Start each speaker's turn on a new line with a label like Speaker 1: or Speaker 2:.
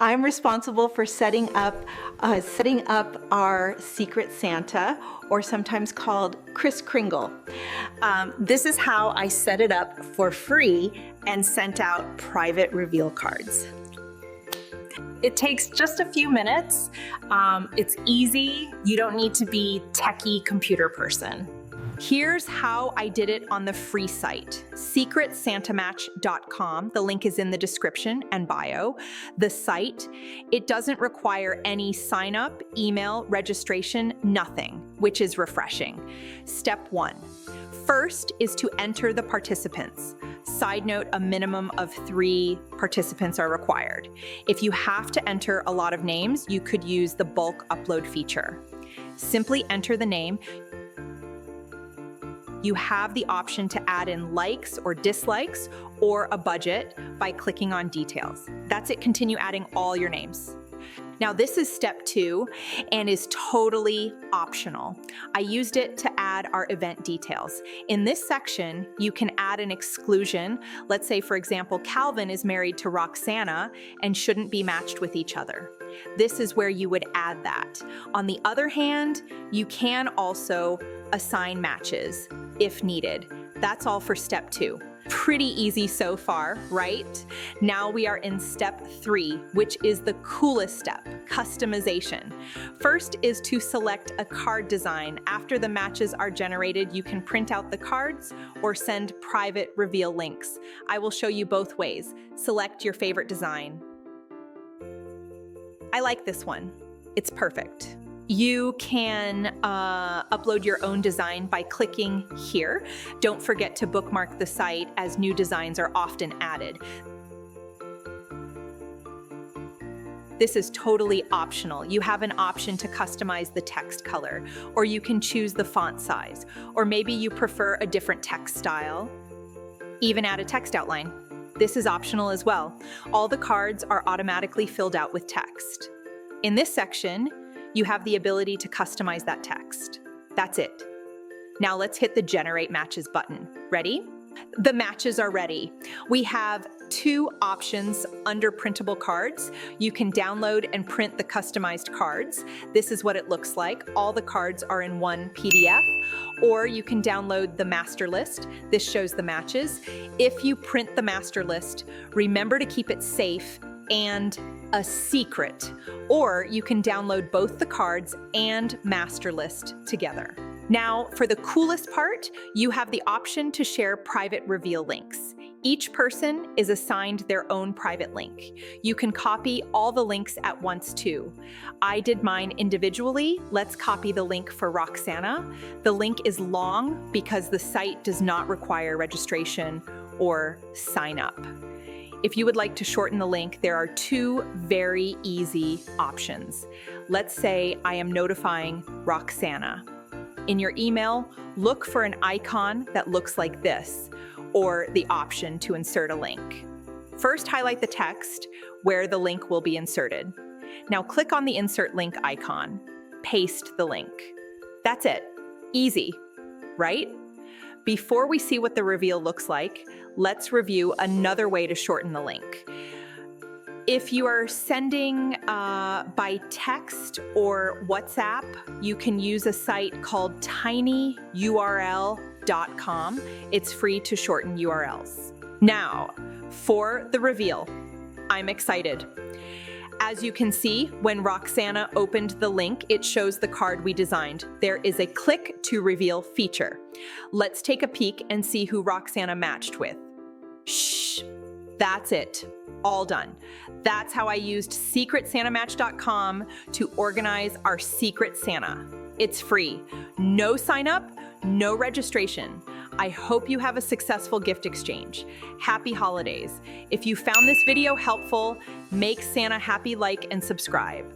Speaker 1: I'm responsible for setting up our Secret Santa, or sometimes called Kris Kringle. This is how I set it up for free and sent out private reveal cards. It takes just a few minutes. It's easy. You don't need to be techie computer person. Here's how I did it on the free site, SecretSantaMatch.com. The link is in the description and bio. The site, it doesn't require any sign up, email, registration, nothing, which is refreshing. Step 1. First is to enter the participants. Side note, a minimum of 3 participants are required. If you have to enter a lot of names, you could use the bulk upload feature. Simply enter the name. You have the option to add in likes or dislikes or a budget by clicking on details. That's it. Continue adding all your names. Now this is step 2 and is totally optional. I used it to add our event details. In this section, you can add an exclusion. Let's say, for example, Calvin is married to Roxana and shouldn't be matched with each other. This is where you would add that. On the other hand, you can also assign matches if needed. That's all for step 2. Pretty easy so far, right? Now we are in step 3, which is the coolest step, customization. First is to select a card design. After the matches are generated, you can print out the cards or send private reveal links. I will show you both ways. Select your favorite design. I like this one. It's perfect. You can upload your own design by clicking here. Don't forget to bookmark the site as new designs are often added. This is totally optional. You have an option to customize the text color, or you can choose the font size, or maybe you prefer a different text style. Even add a text outline. This is optional as well. All the cards are automatically filled out with text. In this section, you have the ability to customize that text. That's it. Now let's hit the Generate Matches button. Ready? The matches are ready. We have 2 options under printable cards. You can download and print the customized cards. This is what it looks like. All the cards are in one PDF. Or you can download the master list. This shows the matches. If you print the master list, remember to keep it safe and a secret, or you can download both the cards and master list together. Now, for the coolest part, you have the option to share private reveal links. Each person is assigned their own private link. You can copy all the links at once too. I did mine individually. Let's copy the link for Roxana. The link is long because the site does not require registration or sign up. If you would like to shorten the link, there are 2 very easy options. Let's say I am notifying Roxana. In your email, look for an icon that looks like this, or the option to insert a link. First, highlight the text where the link will be inserted. Now click on the insert link icon. Paste the link. That's it. Easy, right? Before we see what the reveal looks like, let's review another way to shorten the link. If you are sending by text or WhatsApp, you can use a site called tinyurl.com. It's free to shorten URLs. Now, for the reveal, I'm excited. As you can see, when Roxana opened the link, it shows the card we designed. There is a click to reveal feature. Let's take a peek and see who Roxana matched with. Shh, that's it. All done. That's how I used SecretSantaMatch.com to organize our Secret Santa. It's free. No sign up, no registration. I hope you have a successful gift exchange. Happy holidays. If you found this video helpful, make Santa happy, like, and subscribe.